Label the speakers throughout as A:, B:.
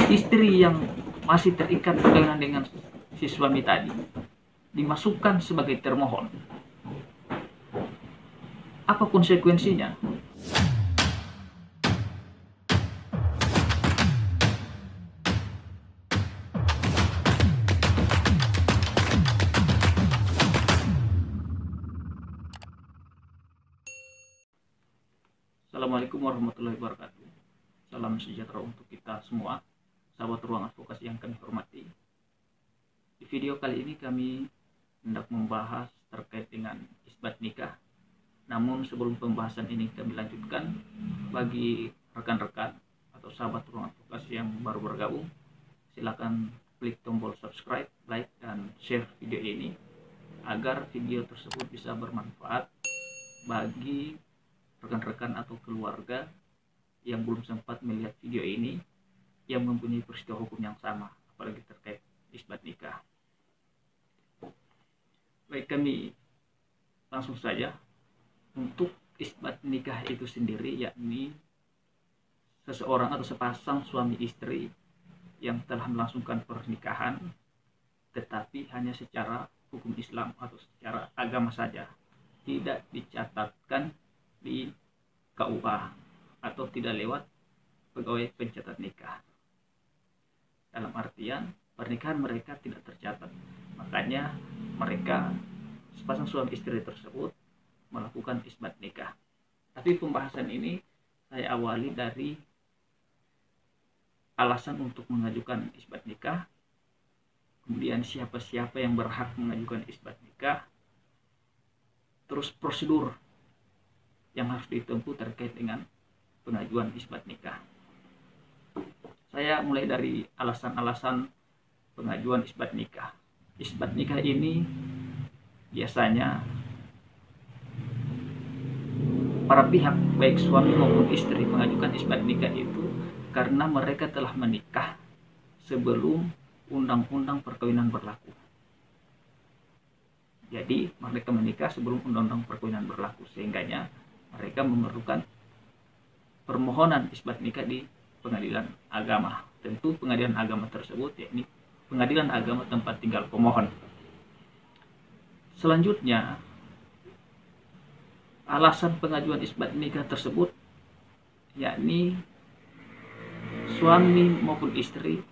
A: istri yang masih terikat perkawinan dengan si suami tadi dimasukkan sebagai termohon, apa konsekuensinya? Assalamualaikum warahmatullahi wabarakatuh. Salam sejahtera untuk kita semua, sahabat ruang advokasi yang kami hormati. Di video kali ini kami hendak membahas terkait dengan isbat nikah. Namun sebelum pembahasan ini kami lanjutkan, bagi rekan-rekan atau sahabat ruang advokasi yang baru bergabung, silakan klik tombol subscribe, like, dan share video ini agar video tersebut bisa bermanfaat bagi rekan-rekan atau keluarga yang belum sempat melihat video ini, yang mempunyai peristiwa hukum yang sama, apalagi terkait isbat nikah. Baik, kami langsung saja. Untuk isbat nikah itu sendiri, yakni seseorang atau sepasang suami istri yang telah melangsungkan pernikahan, tetapi hanya secara hukum Islam atau secara agama saja, tidak dicatatkan di KUA atau tidak lewat pegawai pencatat nikah. Dalam artian pernikahan mereka tidak tercatat, makanya mereka sepasang suami istri tersebut melakukan isbat nikah. Tapi pembahasan ini saya awali dari alasan untuk mengajukan isbat nikah, kemudian siapa-siapa yang berhak mengajukan isbat nikah, terus prosedur yang harus ditempuh terkait dengan pengajuan isbat nikah. Saya mulai dari alasan-alasan pengajuan isbat nikah. Isbat nikah ini biasanya para pihak, baik suami maupun istri, mengajukan isbat nikah itu karena mereka telah menikah sebelum undang-undang perkawinan berlaku. Jadi mereka menikah sebelum undang-undang perkawinan berlaku, sehingganya mereka memerlukan permohonan isbat nikah di pengadilan agama. Tentu pengadilan agama tersebut yakni pengadilan agama tempat tinggal pemohon. Selanjutnya, alasan pengajuan isbat nikah tersebut yakni suami maupun istri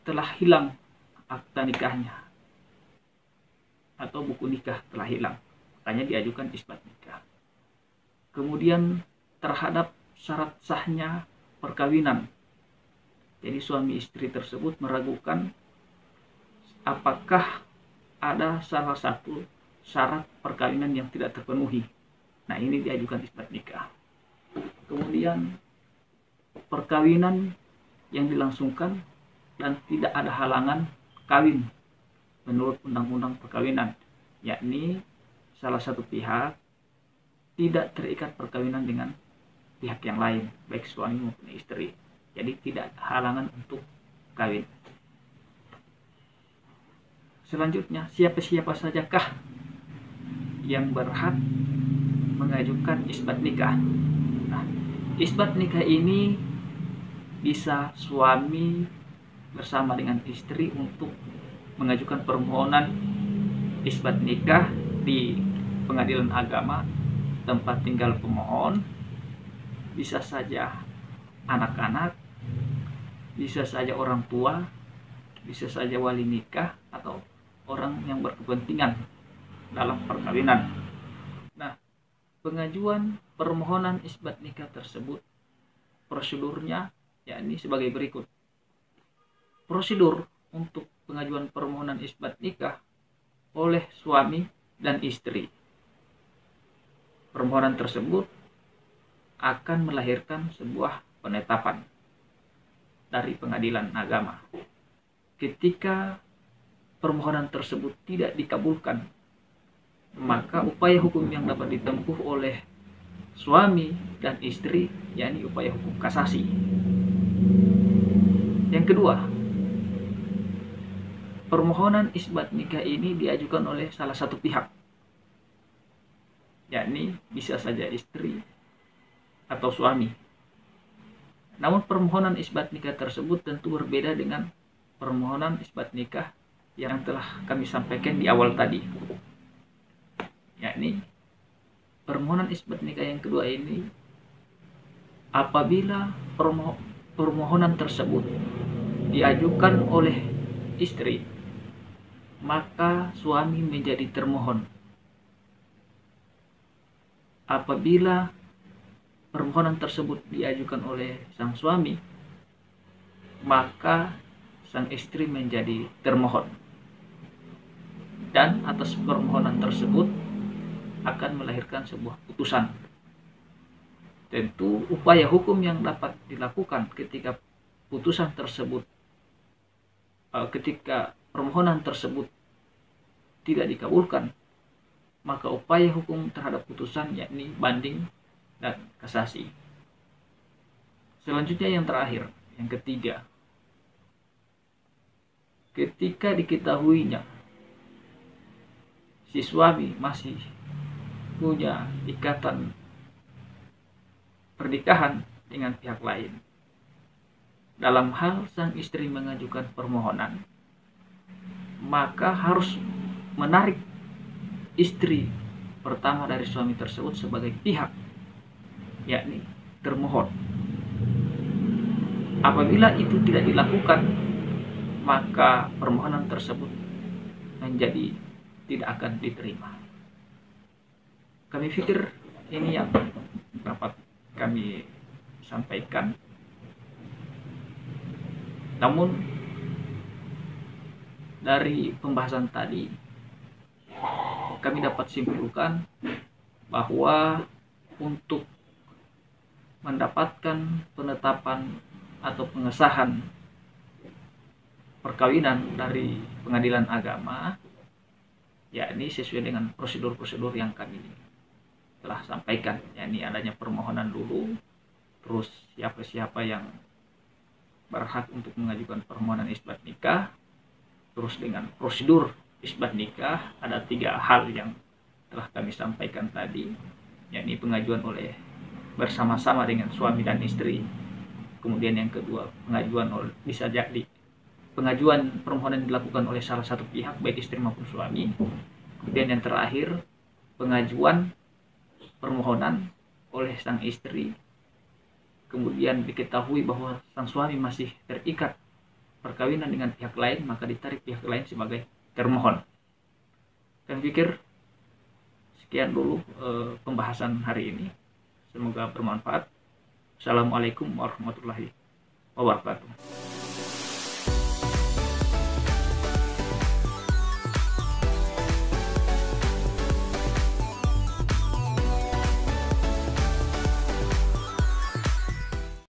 A: telah hilang akta nikahnya atau buku nikah telah hilang, makanya diajukan isbat nikah. Kemudian terhadap syarat sahnya perkawinan, jadi suami istri tersebut meragukan apakah ada salah satu syarat perkawinan yang tidak terpenuhi. Nah, ini diajukan isbat nikah. Kemudian perkawinan yang dilangsungkan dan tidak ada halangan kawin menurut undang-undang perkawinan, yakni salah satu pihak tidak terikat perkawinan dengan pihak yang lain, baik suami maupun istri. Jadi tidak halangan untuk kawin. Selanjutnya, siapa-siapa sajakah yang berhak mengajukan isbat nikah? Nah, isbat nikah ini bisa suami bersama dengan istri untuk mengajukan permohonan isbat nikah di pengadilan agama tempat tinggal pemohon. Bisa saja anak-anak, bisa saja orang tua, bisa saja wali nikah atau orang yang berkepentingan dalam perkawinan. Nah, pengajuan permohonan isbat nikah tersebut prosedurnya yakni sebagai berikut. Prosedur untuk pengajuan permohonan isbat nikah oleh suami dan istri. Permohonan tersebut akan melahirkan sebuah penetapan dari pengadilan agama. Ketika permohonan tersebut tidak dikabulkan, maka upaya hukum yang dapat ditempuh oleh suami dan istri yakni upaya hukum kasasi. Yang kedua, permohonan isbat nikah ini diajukan oleh salah satu pihak, yakni bisa saja istri atau suami. Namun permohonan isbat nikah tersebut tentu berbeda dengan permohonan isbat nikah yang telah kami sampaikan di awal tadi, yakni permohonan isbat nikah yang kedua ini apabila permohonan tersebut diajukan oleh istri, maka suami menjadi termohon. Apabila permohonan tersebut diajukan oleh sang suami, maka sang istri menjadi termohon. Dan atas permohonan tersebut akan melahirkan sebuah putusan. Tentu upaya hukum yang dapat dilakukan ketika putusan tersebut, ketika permohonan tersebut tidak dikabulkan, maka upaya hukum terhadap putusan yakni banding dan kasasi. Selanjutnya yang terakhir, yang ketiga, ketika diketahuinya si suami masih punya ikatan pernikahan dengan pihak lain, dalam hal sang istri mengajukan permohonan, maka harus menarik istri pertama dari suami tersebut sebagai pihak, yakni termohon. Apabila itu tidak dilakukan, maka permohonan tersebut menjadi tidak akan diterima. Kami pikir ini yang dapat kami sampaikan. Namun dari pembahasan tadi kami dapat simpulkan bahwa untuk mendapatkan penetapan atau pengesahan perkawinan dari pengadilan agama, yakni sesuai dengan prosedur-prosedur yang kami telah sampaikan, yakni adanya permohonan dulu, terus siapa-siapa yang berhak untuk mengajukan permohonan isbat nikah, terus dengan prosedur isbat nikah ada 3 hal yang telah kami sampaikan tadi, yakni pengajuan oleh bersama-sama dengan suami dan istri. Kemudian yang kedua, bisa jadi pengajuan permohonan dilakukan oleh salah satu pihak, baik istri maupun suami. Kemudian yang terakhir, pengajuan permohonan oleh sang istri, kemudian diketahui bahwa sang suami masih terikat perkawinan dengan pihak lain, maka ditarik pihak lain sebagai termohon. Saya pikir sekian dulu pembahasan hari ini. Semoga bermanfaat. Assalamualaikum warahmatullahi wabarakatuh.